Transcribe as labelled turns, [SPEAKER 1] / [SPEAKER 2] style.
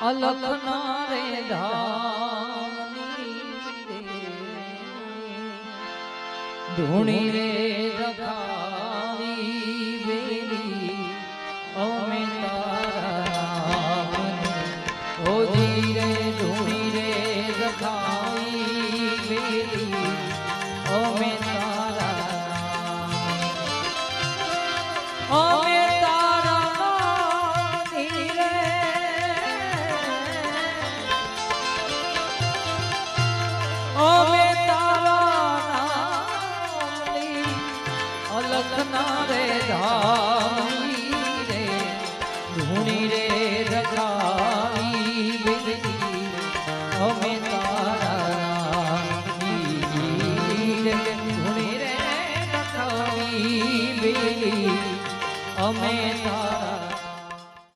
[SPEAKER 1] અલખના રે ધામની રે ધૂણી રે રખાવી બેલી અમે તારા નામની ઓજી રે ધૂણી રે રખાવી બેલી અમે તારા નામની અલખના રે ધામની રે ધૂણી રે રખાવી બેલી અમે તારા નામની રે ધૂણી રે રખાવી બેલી અમે તારા